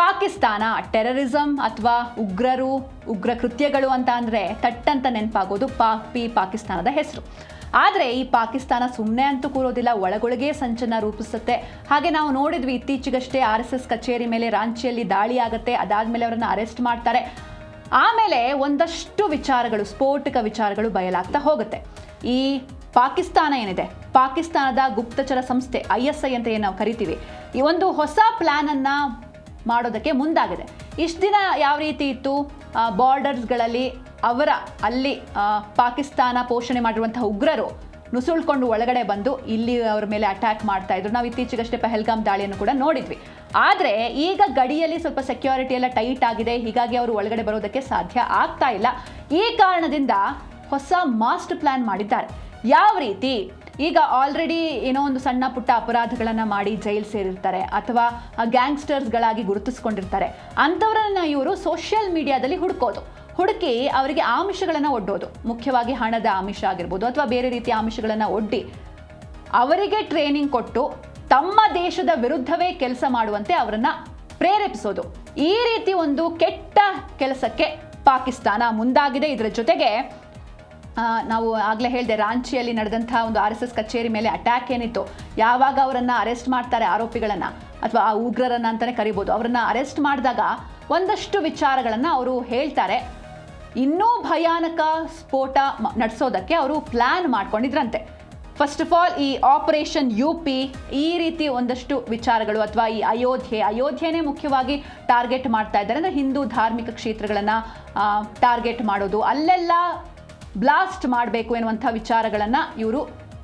Pakistan terrorism ಅಥವಾ ಉಗ್ರ ಕೃತ್ಯಗಳು ಅಂತ ಅಂದರೆ ತಟ್ಟಂತ ನೆನಪಾಗೋದು ಪಾಕಿಸ್ತಾನದ ಹೆಸರು. ಆದರೆ ಈ ಪಾಕಿಸ್ತಾನ ಸುಮ್ಮನೆ ಅಂತೂ ಕೂರೋದಿಲ್ಲ, ಒಳಗೊಳಗೆ ಸಂಚನ್ನ ರೂಪಿಸುತ್ತೆ. ಹಾಗೆ ನಾವು ನೋಡಿದ್ವಿ ಇತ್ತೀಚೆಗಷ್ಟೇ RSS ಕಚೇರಿ ಮೇಲೆ ರಾಂಚಿಯಲ್ಲಿ ದಾಳಿ ಆಗುತ್ತೆ, ಅದಾದಮೇಲೆ ಅವರನ್ನು ಅರೆಸ್ಟ್ ಮಾಡ್ತಾರೆ. ಆಮೇಲೆ ಒಂದಷ್ಟು ವಿಚಾರಗಳು, ಸ್ಫೋಟಕ ವಿಚಾರಗಳು ಬಯಲಾಗ್ತಾ ಹೋಗುತ್ತೆ. ಈ ಪಾಕಿಸ್ತಾನ ಏನಿದೆ, ಪಾಕಿಸ್ತಾನದ ಗುಪ್ತಚರ ಸಂಸ್ಥೆ ISI ಅಂತ ಏನು ನಾವು ಕರಿತೀವಿ, ಈ ಒಂದು ಹೊಸ ಪ್ಲ್ಯಾನನ್ನು ಮಾಡೋದಕ್ಕೆ ಮುಂದಾಗಿದೆ. ಇಷ್ಟು ದಿನ ಯಾವ ರೀತಿ ಇತ್ತು, ಬಾರ್ಡರ್ಸ್ಗಳಲ್ಲಿ ಅಲ್ಲಿ ಪಾಕಿಸ್ತಾನ ಪೋಷಣೆ ಮಾಡಿರುವಂತಹ ಉಗ್ರರು ನುಸುಳ್ಕೊಂಡು ಒಳಗಡೆ ಬಂದು ಇಲ್ಲಿ ಅವರ ಮೇಲೆ ಅಟ್ಯಾಕ್ ಮಾಡ್ತಾ ಇದ್ರು. ನಾವು ಇತ್ತೀಚೆಗಷ್ಟೇ ಪಹಲ್ಗಾಮ್ ದಾಳಿಯನ್ನು ಕೂಡ ನೋಡಿದ್ವಿ. ಆದರೆ ಈಗ ಗಡಿಯಲ್ಲಿ ಸ್ವಲ್ಪ ಸೆಕ್ಯೂರಿಟಿ ಎಲ್ಲ ಟೈಟ್ ಆಗಿದೆ, ಹೀಗಾಗಿ ಅವರು ಒಳಗಡೆ ಬರೋದಕ್ಕೆ ಸಾಧ್ಯ ಆಗ್ತಾ ಇಲ್ಲ. ಈ ಕಾರಣದಿಂದ ಹೊಸ ಮಾಸ್ಟರ್ ಪ್ಲಾನ್ ಮಾಡಿದ್ದಾರೆ. ಯಾವ ರೀತಿ, ಈಗ ಆಲ್ರೆಡಿ ಏನೋ ಒಂದು ಸಣ್ಣ ಪುಟ್ಟ ಅಪರಾಧಗಳನ್ನು ಮಾಡಿ ಜೈಲು ಸೇರಿರ್ತಾರೆ ಅಥವಾ ಗ್ಯಾಂಗ್ಸ್ಟರ್ಸ್ಗಳಾಗಿ ಗುರುತಿಸ್ಕೊಂಡಿರ್ತಾರೆ. ಅಂಥವ್ರನ್ನ ಇವರು ಸೋಷಿಯಲ್ ಮೀಡಿಯಾದಲ್ಲಿ ಹುಡುಕಿ ಅವರಿಗೆ ಆಮಿಷಗಳನ್ನು ಒಡ್ಡೋದು, ಮುಖ್ಯವಾಗಿ ಹಣದ ಆಮಿಷ ಆಗಿರ್ಬೋದು ಅಥವಾ ಬೇರೆ ರೀತಿಯ ಆಮಿಷಗಳನ್ನು ಒಡ್ಡಿ ಅವರಿಗೆ ಟ್ರೈನಿಂಗ್ ಕೊಟ್ಟು ತಮ್ಮ ದೇಶದ ವಿರುದ್ಧವೇ ಕೆಲಸ ಮಾಡುವಂತೆ ಅವರನ್ನು ಪ್ರೇರೇಪಿಸೋದು. ಈ ರೀತಿ ಒಂದು ಕೆಟ್ಟ ಕೆಲಸಕ್ಕೆ ಪಾಕಿಸ್ತಾನ ಮುಂದಾಗಿದೆ. ಇದರ ಜೊತೆಗೆ ನಾವು ಆಗಲೇ ಹೇಳಿದೆ, ರಾಂಚಿಯಲ್ಲಿ ನಡೆದಂಥ ಒಂದು RSS ಕಚೇರಿ ಮೇಲೆ ಅಟ್ಯಾಕ್ ಏನಿತ್ತು, ಯಾವಾಗ ಅವರನ್ನು ಅರೆಸ್ಟ್ ಮಾಡ್ತಾರೆ ಆರೋಪಿಗಳನ್ನು ಅಥವಾ ಆ ಉಗ್ರರನ್ನು ಅಂತಲೇ ಕರಿಬೋದು, ಅವರನ್ನು ಅರೆಸ್ಟ್ ಮಾಡಿದಾಗ ಒಂದಷ್ಟು ವಿಚಾರಗಳನ್ನು ಅವರು ಹೇಳ್ತಾರೆ. ಇನ್ನೂ ಭಯಾನಕ ಸ್ಫೋಟ ನಡೆಸೋದಕ್ಕೆ ಅವರು ಪ್ಲ್ಯಾನ್ ಮಾಡ್ಕೊಂಡಿದ್ರಂತೆ. ಫಸ್ಟ್ ಆಫ್ ಆಲ್ ಈ ಆಪರೇಷನ್ UP, ಈ ರೀತಿ ಒಂದಷ್ಟು ವಿಚಾರಗಳು ಅಥವಾ ಈ ಅಯೋಧ್ಯೆನೇ ಮುಖ್ಯವಾಗಿ ಟಾರ್ಗೆಟ್ ಮಾಡ್ತಾ ಇದ್ದಾರೆ. ಅಂದರೆ ಹಿಂದೂ ಧಾರ್ಮಿಕ ಕ್ಷೇತ್ರಗಳನ್ನು ಟಾರ್ಗೆಟ್ ಮಾಡೋದು, ಅಲ್ಲೆಲ್ಲ ಬ್ಲಾಸ್ಟ್ ಮಾಡಬೇಕು ಎನ್ನುವಂಥ ವಿಚಾರಗಳನ್ನು ಇವರು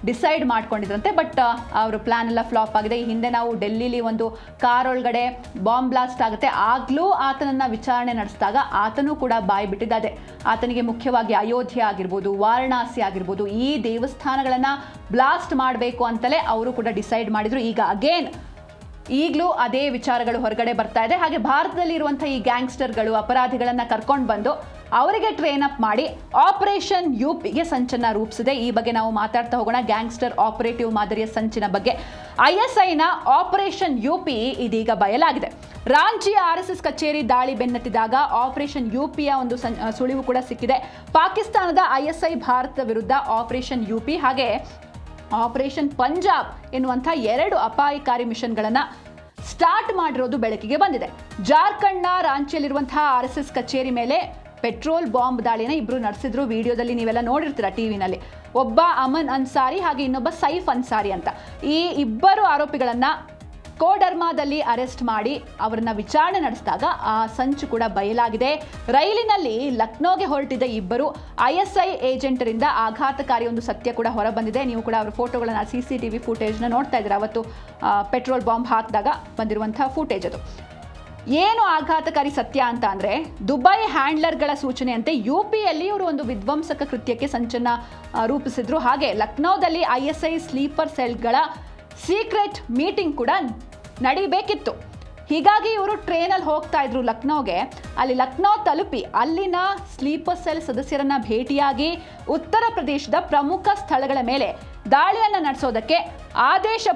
ಡಿಸೈಡ್ ಮಾಡ್ಕೊಂಡಿದ್ರಂತೆ. ಬಟ್ ಅವ್ರ ಪ್ಲ್ಯಾನ್ ಎಲ್ಲ ಫ್ಲಾಪ್ ಆಗಿದೆ. ಈ ಹಿಂದೆ ನಾವು ಡೆಲ್ಲಿಲಿ ಒಂದು ಕಾರ್ ಒಳಗಡೆ ಬಾಂಬ್ ಬ್ಲಾಸ್ಟ್ ಆಗುತ್ತೆ, ಆಗಲೂ ಆತನನ್ನು ವಿಚಾರಣೆ ನಡೆಸಿದಾಗ ಆತನೂ ಕೂಡ ಬಾಯಿ ಬಿಟ್ಟಿದ್ದಾರೆ. ಆತನಿಗೆ ಮುಖ್ಯವಾಗಿ ಅಯೋಧ್ಯೆ ಆಗಿರ್ಬೋದು, ವಾರಣಾಸಿ ಆಗಿರ್ಬೋದು, ಈ ದೇವಸ್ಥಾನಗಳನ್ನು ಬ್ಲಾಸ್ಟ್ ಮಾಡಬೇಕು ಅಂತಲೇ ಅವರು ಕೂಡ ಡಿಸೈಡ್ ಮಾಡಿದರು. ಈಗಲೂ ಅದೇ ವಿಚಾರಗಳು ಹೊರಗಡೆ ಬರ್ತಾ ಇದೆ. ಹಾಗೆ ಭಾರತದಲ್ಲಿ ಇರುವಂಥ ಈ ಗ್ಯಾಂಗ್ಸ್ಟರ್ಗಳು, ಅಪರಾಧಿಗಳನ್ನು ಕರ್ಕೊಂಡು ಬಂದು ಅವರಿಗೆ ಟ್ರೈನ್ ಅಪ್ ಮಾಡಿ ಆಪರೇಷನ್ UPಗೆ ಸಂಚನ್ನ ರೂಪಿಸಿದೆ. ಈ ಬಗ್ಗೆ ನಾವು ಮಾತಾಡ್ತಾ ಹೋಗೋಣ, ಗ್ಯಾಂಗ್ಸ್ಟರ್ ಆಪರೇಟಿವ್ ಮಾದರಿಯ ಸಂಚಿನ ಬಗ್ಗೆ. ISIನ ಆಪರೇಷನ್ UP ಇದೀಗ ಬಯಲಾಗಿದೆ. ರಾಂಚಿಯ RSS ಕಚೇರಿ ದಾಳಿ ಬೆನ್ನತ್ತಿದಾಗ ಆಪರೇಷನ್ UPಯ ಒಂದು ಸುಳಿವು ಕೂಡ ಸಿಕ್ಕಿದೆ. ಪಾಕಿಸ್ತಾನದ ISI ಭಾರತದ ವಿರುದ್ಧ ಆಪರೇಷನ್ UP ಹಾಗೆ ಆಪರೇಷನ್ ಪಂಜಾಬ್ ಎನ್ನುವಂಥ 2 ಅಪಾಯಕಾರಿ ಮಿಷನ್ಗಳನ್ನು ಸ್ಟಾರ್ಟ್ ಮಾಡಿರೋದು ಬೆಳಕಿಗೆ ಬಂದಿದೆ. ಜಾರ್ಖಂಡ್ನ ರಾಂಚಿಯಲ್ಲಿರುವಂತಹ RSS ಕಚೇರಿ ಮೇಲೆ ಪೆಟ್ರೋಲ್ ಬಾಂಬ್ ದಾಳಿನ ಇಬ್ಬರು ನಡೆಸಿದ್ರು. ವಿಡಿಯೋದಲ್ಲಿ ನೀವೆಲ್ಲ ನೋಡಿರ್ತೀರ ಟಿವಿನಲ್ಲಿ. ಒಬ್ಬ ಅಮನ್ ಅನ್ಸಾರಿ ಹಾಗೆ ಇನ್ನೊಬ್ಬ ಸೈಫ್ ಅನ್ಸಾರಿ ಅಂತ. ಈ ಇಬ್ಬರು ಆರೋಪಿಗಳನ್ನು ಕೋಡರ್ಮಾದಲ್ಲಿ ಅರೆಸ್ಟ್ ಮಾಡಿ ಅವರನ್ನ ವಿಚಾರಣೆ ನಡೆಸಿದಾಗ ಆ ಸಂಚು ಕೂಡ ಬಯಲಾಗಿದೆ. ರೈಲಿನಲ್ಲಿ ಲಕ್ನೋಗೆ ಹೊರಟಿದ್ದ ಇಬ್ಬರು ISI ಏಜೆಂಟರಿಂದ ಆಘಾತಕಾರಿ ಒಂದು ಸತ್ಯ ಕೂಡ ಹೊರಬಂದಿದೆ. ನೀವು ಕೂಡ ಅವರ ಫೋಟೋಗಳನ್ನು, CCTV ಫುಟೇಜ್ನ ನೋಡ್ತಾ ಇದ್ದೀರಾ. ಅವತ್ತು ಪೆಟ್ರೋಲ್ ಬಾಂಬ್ ಹಾಕಿದಾಗ ಬಂದಿರುವಂಥ ಫುಟೇಜ್ ಅದು. ಏನು ಆಘಾತಕಾರಿ ಸತ್ಯ ಅಂತ ಅಂದರೆ, ದುಬೈ ಹ್ಯಾಂಡ್ಲರ್ಗಳ ಸೂಚನೆಯಂತೆ UPಯಲ್ಲಿ ಇವರು ಒಂದು ವಿಧ್ವಂಸಕ ಕೃತ್ಯಕ್ಕೆ ಸಂಚನ್ನ ರೂಪಿಸಿದ್ರು. ಹಾಗೆ ಲಕ್ನೋದಲ್ಲಿ ISI ಸ್ಲೀಪರ್ ಸೆಲ್ಗಳ ಸೀಕ್ರೆಟ್ ಮೀಟಿಂಗ್ ಕೂಡ ನಡೀಬೇಕಿತ್ತು. ಹೀಗಾಗಿ ಇವರು ಟ್ರೈನಲ್ಲಿ ಹೋಗ್ತಾ ಇದ್ರು ಲಕ್ನೋಗೆ. ಅಲ್ಲಿ ಲಕ್ನೋ ತಲುಪಿ ಅಲ್ಲಿನ ಸ್ಲೀಪರ್ ಸೆಲ್ ಸದಸ್ಯರನ್ನ ಭೇಟಿಯಾಗಿ ಉತ್ತರ ಪ್ರದೇಶದ ಪ್ರಮುಖ ಸ್ಥಳಗಳ ಮೇಲೆ ದಾಳಿಯನ್ನು ನಡೆಸೋದಕ್ಕೆ ಆದೇಶ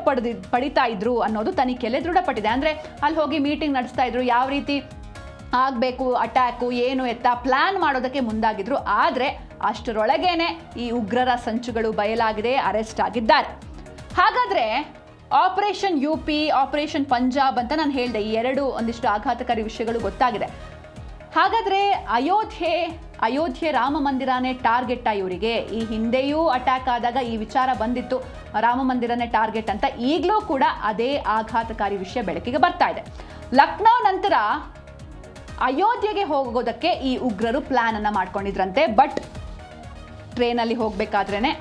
ಪಡಿತಾ ಇದ್ರು ಅನ್ನೋದು ತನಿಖೆಯಲ್ಲಿ ದೃಢಪಟ್ಟಿದೆ. ಅಂದರೆ ಅಲ್ಲಿ ಹೋಗಿ ಮೀಟಿಂಗ್ ನಡೆಸ್ತಾ ಇದ್ರು, ಯಾವ ರೀತಿ ಆಗಬೇಕು ಅಟ್ಯಾಕು, ಏನು ಎತ್ತ ಪ್ಲ್ಯಾನ್ ಮಾಡೋದಕ್ಕೆ ಮುಂದಾಗಿದ್ರು. ಆದರೆ ಅಷ್ಟರೊಳಗೇನೆ ಈ ಉಗ್ರರ ಸಂಚುಗಳು ಬಯಲಾಗಿದೆ, ಅರೆಸ್ಟ್ ಆಗಿದ್ದಾರೆ. ಹಾಗಾದರೆ ಆಪರೇಷನ್ UP, ಆಪರೇಷನ್ ಪಂಜಾಬ್ ಅಂತ ನಾನು ಹೇಳಿದೆ, ಈ 2 ಒಂದಿಷ್ಟು ಆಘಾತಕಾರಿ ವಿಷಯಗಳು ಗೊತ್ತಾಗಿದೆ. ಹಾಗಾದರೆ ಅಯೋಧ್ಯೆ ರಾಮ ಮಂದಿರನೇ ಟಾರ್ಗೆಟ್ ಇವರಿಗೆ. ಈ ಹಿಂದೆಯೂ ಅಟ್ಯಾಕ್ ಆದಾಗ ಈ ವಿಚಾರ ಬಂದಿತ್ತು, ರಾಮ ಮಂದಿರನೇ ಟಾರ್ಗೆಟ್ ಅಂತ. ಈಗಲೂ ಕೂಡ ಅದೇ ಆಘಾತಕಾರಿ ವಿಷಯ ಬೆಳಕಿಗೆ ಬರ್ತಾ ಇದೆ. ಲಕ್ನೋ ನಂತರ ಅಯೋಧ್ಯೆಗೆ ಹೋಗೋದಕ್ಕೆ ಈ ಉಗ್ರರು ಪ್ಲಾನ್ ಅನ್ನು ಮಾಡ್ಕೊಂಡಿದ್ರಂತೆ. ಬಟ್ ಟ್ರೈನಲ್ಲಿ ಹೋಗಬೇಕಾದ್ರೇನೆ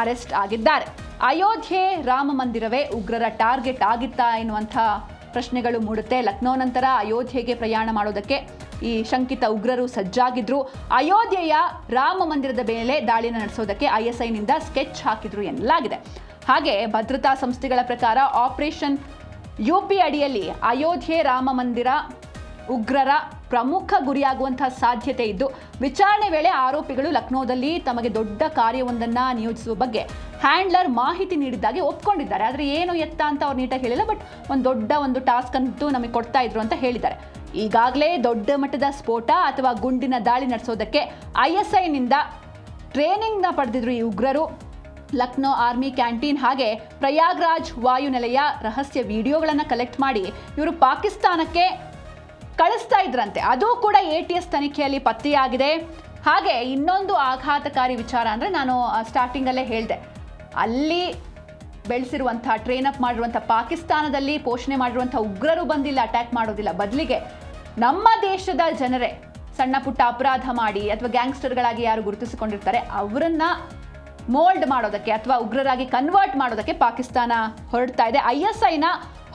ಅರೆಸ್ಟ್ ಆಗಿದ್ದಾರೆ. ಅಯೋಧ್ಯೆ ರಾಮ ಮಂದಿರವೇ ಉಗ್ರರ ಟಾರ್ಗೆಟ್ ಆಗಿತ್ತಾ ಎನ್ನುವಂಥ ಪ್ರಶ್ನೆಗಳು ಮೂಡುತ್ತೆ. ಲಕ್ನೋ ನಂತರ ಅಯೋಧ್ಯೆಗೆ ಪ್ರಯಾಣ ಮಾಡೋದಕ್ಕೆ ಈ ಶಂಕಿತ ಉಗ್ರರು ಸಜ್ಜಾಗಿದ್ರು. ಅಯೋಧ್ಯೆಯ ರಾಮ ಮಂದಿರದ ಮೇಲೆ ದಾಳಿನ ನಡೆಸೋದಕ್ಕೆ ISIನಿಂದ ಸ್ಕೆಚ್ ಹಾಕಿದ್ರು ಎನ್ನಲಾಗಿದೆ. ಹಾಗೆ ಭದ್ರತಾ ಸಂಸ್ಥೆಗಳ ಪ್ರಕಾರ ಆಪರೇಷನ್ UP ಅಡಿಯಲ್ಲಿ ಅಯೋಧ್ಯೆ ರಾಮ ಮಂದಿರ ಉಗ್ರರ ಪ್ರಮುಖ ಗುರಿಯಾಗುವಂತಹ ಸಾಧ್ಯತೆ ಇದ್ದು, ವಿಚಾರಣೆ ವೇಳೆ ಆರೋಪಿಗಳು ಲಕ್ನೋದಲ್ಲಿ ತಮಗೆ ದೊಡ್ಡ ಕಾರ್ಯವೊಂದನ್ನು ನಿಯೋಜಿಸುವ ಬಗ್ಗೆ ಹ್ಯಾಂಡ್ಲರ್ ಮಾಹಿತಿ ನೀಡಿದ್ದಾಗಿ ಒಪ್ಕೊಂಡಿದ್ದಾರೆ. ಆದರೆ ಏನು ಎತ್ತ ಅಂತ ಅವ್ರು ನೀಟಾಗಿ ಹೇಳಿಲ್ಲ, ಬಟ್ ಒಂದು ಟಾಸ್ಕ್ ಅಂತೂ ನಮಗೆ ಕೊಡ್ತಾ ಇದ್ರು ಅಂತ ಹೇಳಿದ್ದಾರೆ. ಈಗಾಗಲೇ ದೊಡ್ಡ ಮಟ್ಟದ ಸ್ಫೋಟ ಅಥವಾ ಗುಂಡಿನ ದಾಳಿ ನಡೆಸೋದಕ್ಕೆ ISIನಿಂದ ಟ್ರೈನಿಂಗ್ನ ಪಡೆದಿದ್ರು ಈ ಉಗ್ರರು. ಲಕ್ನೋ ಆರ್ಮಿ ಕ್ಯಾಂಟೀನ್ ಹಾಗೆ ಪ್ರಯಾಗ್ರಾಜ್ ವಾಯುನೆಲೆಯ ರಹಸ್ಯ ವಿಡಿಯೋಗಳನ್ನು ಕಲೆಕ್ಟ್ ಮಾಡಿ ಇವರು ಪಾಕಿಸ್ತಾನಕ್ಕೆ ಕಳಿಸ್ತಾ ಇದ್ರಂತೆ. ಅದು ಕೂಡ ATS ತನಿಖೆಯಲ್ಲಿ ಪತ್ತೆಯಾಗಿದೆ. ಹಾಗೆ ಇನ್ನೊಂದು ಆಘಾತಕಾರಿ ವಿಚಾರ ಅಂದರೆ, ನಾನು ಸ್ಟಾರ್ಟಿಂಗಲ್ಲೇ ಹೇಳಿದೆ, ಅಲ್ಲಿ ಬೆಳೆಸಿರುವಂಥ ಟ್ರೈನ್ ಅಪ್ ಮಾಡಿರುವಂಥ ಪಾಕಿಸ್ತಾನದಲ್ಲಿ ಪೋಷಣೆ ಮಾಡಿರುವಂಥ ಉಗ್ರರು ಬಂದಿಲ್ಲ ಅಟ್ಯಾಕ್ ಮಾಡೋದಿಲ್ಲ, ಬದಲಿಗೆ ನಮ್ಮ ದೇಶದ ಜನರೇ ಸಣ್ಣ ಪುಟ್ಟ ಅಪರಾಧ ಮಾಡಿ ಅಥವಾ ಗ್ಯಾಂಗ್ಸ್ಟರ್ಗಳಾಗಿ ಯಾರು ಗುರುತಿಸಿಕೊಂಡಿರ್ತಾರೆ ಅವರನ್ನ ಮೋಲ್ಡ್ ಮಾಡೋದಕ್ಕೆ ಅಥವಾ ಉಗ್ರರಾಗಿ ಕನ್ವರ್ಟ್ ಮಾಡೋದಕ್ಕೆ ಪಾಕಿಸ್ತಾನ ಹೊರಡ್ತಾ ಇದೆ. ISIನ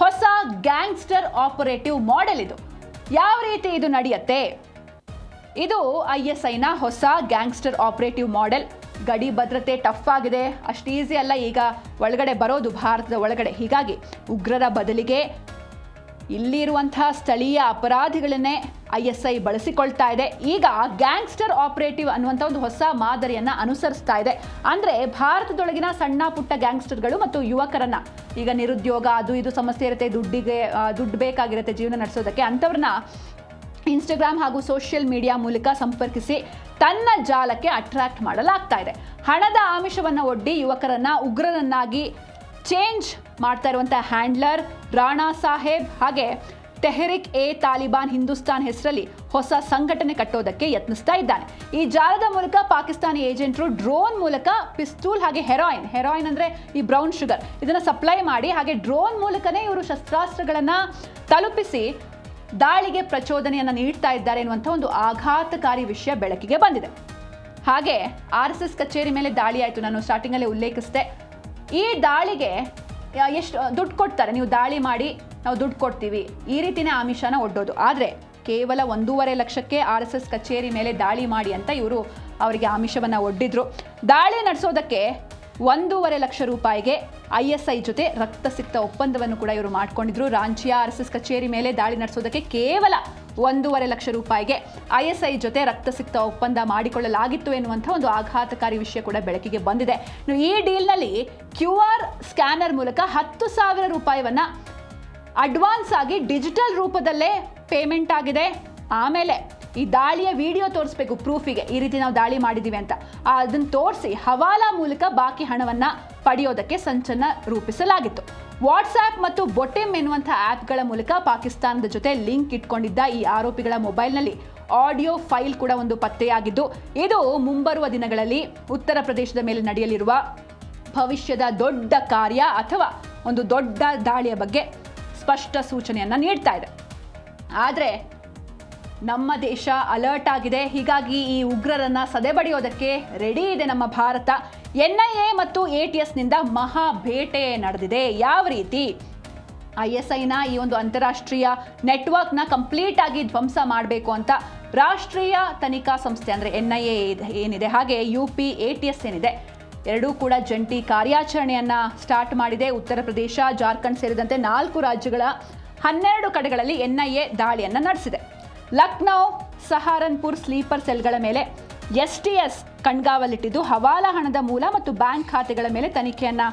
ಹೊಸ ಗ್ಯಾಂಗ್ಸ್ಟರ್ ಆಪರೇಟಿವ್ ಮಾಡೆಲ್ ಇದು. ಯಾವ ರೀತಿ ಇದು ನಡೆಯುತ್ತೆ? ಇದು ISIನ ಹೊಸ ಗ್ಯಾಂಗ್ಸ್ಟರ್ ಆಪರೇಟಿವ್ ಮಾಡೆಲ್. ಗಡಿ ಭದ್ರತೆ ಟಫ್ ಆಗಿದೆ, ಅಷ್ಟು ಈಸಿ ಅಲ್ಲ ಈಗ ಒಳಗಡೆ ಬರೋದು ಭಾರತದ ಒಳಗಡೆ. ಹೀಗಾಗಿ ಉಗ್ರರ ಬದಲಿಗೆ ಇಲ್ಲಿರುವಂತಹ ಸ್ಥಳೀಯ ಅಪರಾಧಿಗಳನ್ನೇ ISI ಬಳಸಿಕೊಳ್ತಾ ಇದೆ. ಈಗ ಗ್ಯಾಂಗ್ಸ್ಟರ್ ಆಪರೇಟಿವ್ ಅನ್ನುವಂಥ ಒಂದು ಹೊಸ ಮಾದರಿಯನ್ನು ಅನುಸರಿಸ್ತಾ ಇದೆ. ಅಂದರೆ ಭಾರತದೊಳಗಿನ ಸಣ್ಣ ಪುಟ್ಟ ಗ್ಯಾಂಗ್ಸ್ಟರ್ಗಳು ಮತ್ತು ಯುವಕರನ್ನ, ಈಗ ನಿರುದ್ಯೋಗ ಅದು ಇದು ಸಮಸ್ಯೆ ಇರುತ್ತೆ, ದುಡ್ಡು ಬೇಕಾಗಿರುತ್ತೆ ಜೀವನ ನಡೆಸೋದಕ್ಕೆ, ಅಂಥವ್ರನ್ನ ಇನ್ಸ್ಟಾಗ್ರಾಮ್ ಹಾಗೂ ಸೋಷಿಯಲ್ ಮೀಡಿಯಾ ಮೂಲಕ ಸಂಪರ್ಕಿಸಿ ತನ್ನ ಜಾಲಕ್ಕೆ ಅಟ್ರಾಕ್ಟ್ ಮಾಡಲಾಗ್ತಾ ಇದೆ. ಹಣದ ಆಮಿಷವನ್ನು ಒಡ್ಡಿ ಯುವಕರನ್ನ ಉಗ್ರರನ್ನಾಗಿ ಚೇಂಜ್ ಮಾಡ್ತಾ ಇರುವಂಥ ಹ್ಯಾಂಡ್ಲರ್ ರಾಣಾ ಸಾಹೇಬ್ ಹಾಗೆ ತೆಹರಿಕ್ ಎ ತಾಲಿಬಾನ್ ಹಿಂದೂಸ್ತಾನ್ ಹೆಸರಲ್ಲಿ ಹೊಸ ಸಂಘಟನೆ ಕಟ್ಟೋದಕ್ಕೆ ಯತ್ನಿಸ್ತಾ ಇದ್ದಾನೆ. ಈ ಜಾಲದ ಮೂಲಕ ಪಾಕಿಸ್ತಾನಿ ಏಜೆಂಟರು ಡ್ರೋನ್ ಮೂಲಕ ಪಿಸ್ತೂಲ್ ಹಾಗೆ ಹೆರಾಯಿನ್ ಅಂದರೆ ಈ ಬ್ರೌನ್ ಶುಗರ್ ಇದನ್ನು ಸಪ್ಲೈ ಮಾಡಿ ಹಾಗೆ ಡ್ರೋನ್ ಮೂಲಕನೇ ಇವರು ಶಸ್ತ್ರಾಸ್ತ್ರಗಳನ್ನು ತಲುಪಿಸಿ ದಾಳಿಗೆ ಪ್ರಚೋದನೆಯನ್ನು ನೀಡ್ತಾ ಇದ್ದಾರೆ ಎನ್ನುವಂಥ ಒಂದು ಆಘಾತಕಾರಿ ವಿಷಯ ಬೆಳಕಿಗೆ ಬಂದಿದೆ. ಹಾಗೆ RSS ಕಚೇರಿ ಮೇಲೆ ದಾಳಿ ಆಯಿತು, ನಾನು ಸ್ಟಾರ್ಟಿಂಗಲ್ಲೇ ಉಲ್ಲೇಖಿಸಿದೆ. ಈ ದಾಳಿಗೆ ಎಷ್ಟು ದುಡ್ಡು ಕೊಡ್ತಾರೆ, ನೀವು ದಾಳಿ ಮಾಡಿ ನಾವು ದುಡ್ಡು ಕೊಡ್ತೀವಿ, ಈ ರೀತಿನೇ ಆಮಿಷನ ಒಡ್ಡೋದು. ಆದರೆ ಕೇವಲ 1.5 ಲಕ್ಷಕ್ಕೆ RSS ಕಚೇರಿ ಮೇಲೆ ದಾಳಿ ಮಾಡಿ ಅಂತ ಇವರು ಅವರಿಗೆ ಆಮಿಷವನ್ನು ಒಡ್ಡಿದ್ರು. ದಾಳಿ ನಡೆಸೋದಕ್ಕೆ 1.5 ಲಕ್ಷ ರೂಪಾಯಿಗೆ ISI ಜೊತೆ ರಕ್ತಸಿಕ್ತ ಒಪ್ಪಂದವನ್ನು ಕೂಡ ಇವರು ಮಾಡಿಕೊಂಡಿದ್ರು. ರಾಂಚಿಯ RSS ಕಚೇರಿ ಮೇಲೆ ದಾಳಿ ನಡೆಸೋದಕ್ಕೆ ಕೇವಲ 1.5 ಲಕ್ಷ ರೂಪಾಯಿಗೆ ISI ಜೊತೆ ರಕ್ತಸಿಕ್ತ ಒಪ್ಪಂದ ಮಾಡಿಕೊಳ್ಳಲಾಗಿತ್ತು ಎನ್ನುವಂಥ ಒಂದು ಆಘಾತಕಾರಿ ವಿಷಯ ಕೂಡ ಬೆಳಕಿಗೆ ಬಂದಿದೆ. ಈ ಡೀಲ್ನಲ್ಲಿ QR ಸ್ಕ್ಯಾನರ್ ಮೂಲಕ 10,000 ರೂಪಾಯಿಯನ್ನು ಅಡ್ವಾನ್ಸ್ ಆಗಿ ಡಿಜಿಟಲ್ ರೂಪದಲ್ಲೇ ಪೇಮೆಂಟ್ ಆಗಿದೆ. ಆಮೇಲೆ ಈ ದಾಳಿಯ ವಿಡಿಯೋ ತೋರಿಸ್ಬೇಕು ಪ್ರೂಫಿಗೆ, ಈ ರೀತಿ ನಾವು ದಾಳಿ ಮಾಡಿದ್ದೀವಿ ಅಂತ, ಅದನ್ನು ತೋರಿಸಿ ಹವಾಲಾ ಮೂಲಕ ಬಾಕಿ ಹಣವನ್ನು ಪಡೆಯೋದಕ್ಕೆ ಸಂಚನ್ನು ರೂಪಿಸಲಾಗಿತ್ತು. ವಾಟ್ಸ್ಆ್ಯಪ್ ಮತ್ತು ಬೊಟೆಮ್ ಎನ್ನುವಂಥ ಆ್ಯಪ್ಗಳ ಮೂಲಕ ಪಾಕಿಸ್ತಾನದ ಜೊತೆ ಲಿಂಕ್ ಇಟ್ಕೊಂಡಿದ್ದ ಈ ಆರೋಪಿಗಳ ಮೊಬೈಲ್ನಲ್ಲಿ ಆಡಿಯೋ ಫೈಲ್ ಕೂಡ ಒಂದು ಪತ್ತೆಯಾಗಿದ್ದು, ಇದು ಮುಂಬರುವ ದಿನಗಳಲ್ಲಿ ಉತ್ತರ ಪ್ರದೇಶದ ಮೇಲೆ ನಡೆಯಲಿರುವ ಭವಿಷ್ಯದ ದೊಡ್ಡ ಕಾರ್ಯ ಅಥವಾ ಒಂದು ದೊಡ್ಡ ದಾಳಿಯ ಬಗ್ಗೆ ಸ್ಪಷ್ಟ ಸೂಚನೆಯನ್ನು ನೀಡ್ತಾ ಇದೆ. ಆದರೆ ನಮ್ಮ ದೇಶ ಅಲರ್ಟ್ ಆಗಿದೆ. ಹೀಗಾಗಿ ಈ ಉಗ್ರರನ್ನು ಸದೆಬಡಿಯೋದಕ್ಕೆ ರೆಡಿ ಇದೆ ನಮ್ಮ ಭಾರತ. NIA ಮತ್ತು ATSನಿಂದ ಮಹಾ ಬೇಟೆ ನಡೆದಿದೆ. ಯಾವ ರೀತಿ ISIನ ಈ ಒಂದು ಅಂತಾರಾಷ್ಟ್ರೀಯ ನೆಟ್ವರ್ಕ್ನ ಕಂಪ್ಲೀಟ್ ಆಗಿ ಧ್ವಂಸ ಮಾಡಬೇಕು ಅಂತ ರಾಷ್ಟ್ರೀಯ ತನಿಖಾ ಸಂಸ್ಥೆ ಅಂದರೆ NIA ಏನಿದೆ ಹಾಗೆ UP ATS ಏನಿದೆ ಎರಡೂ ಕೂಡ ಜಂಟಿ ಕಾರ್ಯಾಚರಣೆಯನ್ನು ಸ್ಟಾರ್ಟ್ ಮಾಡಿದೆ. ಉತ್ತರ ಪ್ರದೇಶ, ಜಾರ್ಖಂಡ್ ಸೇರಿದಂತೆ 4 ರಾಜ್ಯಗಳ 12 ಕಡೆಗಳಲ್ಲಿ NIA ದಾಳಿಯನ್ನು ನಡೆಸಿದೆ. ಲಕ್ನೋ, ಸಹಾರನ್ಪುರ್ ಸ್ಲೀಪರ್ ಸೆಲ್ಗಳ ಮೇಲೆ STS ಕಣ್ಗಾವಲಿಟ್ಟಿದ್ದು ಹವಾಲಾ ಹಣದ ಮೂಲ ಮತ್ತು ಬ್ಯಾಂಕ್ ಖಾತೆಗಳ ಮೇಲೆ ತನಿಖೆಯನ್ನು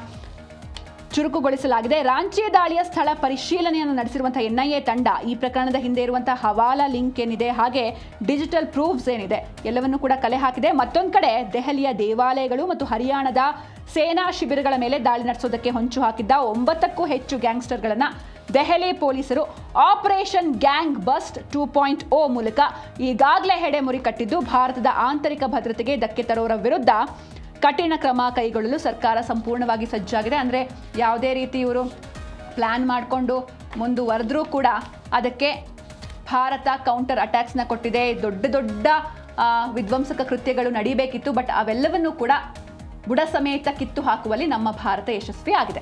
ಚುರುಕುಗೊಳಿಸಲಾಗಿದೆ. ರಾಂಚಿ ದಾಳಿಯ ಸ್ಥಳ ಪರಿಶೀಲನೆಯನ್ನು ನಡೆಸಿರುವಂತಹ NIA ತಂಡ ಈ ಪ್ರಕರಣದ ಹಿಂದೆ ಇರುವಂತಹ ಹವಾಲಾ ಲಿಂಕ್ ಏನಿದೆ ಹಾಗೆ ಡಿಜಿಟಲ್ ಪ್ರೂಫ್ಸ್ ಏನಿದೆ ಎಲ್ಲವನ್ನು ಕೂಡ ಕಲೆ ಹಾಕಿದೆ. ಮತ್ತೊಂದು ಕಡೆ ದೆಹಲಿಯ ದೇವಾಲಯಗಳು ಮತ್ತು ಹರಿಯಾಣದ ಸೇನಾ ಶಿಬಿರಗಳ ಮೇಲೆ ದಾಳಿ ನಡೆಸೋದಕ್ಕೆ ಹೊಂಚು ಹಾಕಿದ್ದ 9ಕ್ಕೂ ಹೆಚ್ಚು ಗ್ಯಾಂಗ್ಸ್ಟರ್ಗಳನ್ನು ದೆಹಲಿ ಪೊಲೀಸರು ಆಪರೇಷನ್ ಗ್ಯಾಂಗ್ ಬಸ್ಟ್ 2.0 ಮೂಲಕ ಈಗಾಗಲೇ ಹೆಡೆಮುರಿ ಕಟ್ಟಿದ್ದು, ಭಾರತದ ಆಂತರಿಕ ಭದ್ರತೆಗೆ ಧಕ್ಕೆ ತರೋರ ವಿರುದ್ಧ ಕಠಿಣ ಕ್ರಮ ಕೈಗೊಳ್ಳಲು ಸರ್ಕಾರ ಸಂಪೂರ್ಣವಾಗಿ ಸಜ್ಜಾಗಿದೆ. ಅಂದರೆ ಯಾವುದೇ ರೀತಿ ಇವರು ಪ್ಲ್ಯಾನ್ ಮಾಡಿಕೊಂಡು ಮುಂದುವರೆದ್ರೂ ಕೂಡ ಅದಕ್ಕೆ ಭಾರತ ಕೌಂಟರ್ ಅಟ್ಯಾಕ್ಸ್ನ ಕೊಟ್ಟಿದೆ. ದೊಡ್ಡ ವಿಧ್ವಂಸಕ ಕೃತ್ಯಗಳು ನಡೀಬೇಕಿತ್ತು, ಬಟ್ ಅವೆಲ್ಲವನ್ನೂ ಕೂಡ ಬುಡ ಸಮೇತ ಕಿತ್ತು ಹಾಕುವಲ್ಲಿ ನಮ್ಮ ಭಾರತ ಯಶಸ್ವಿ ಆಗಿದೆ.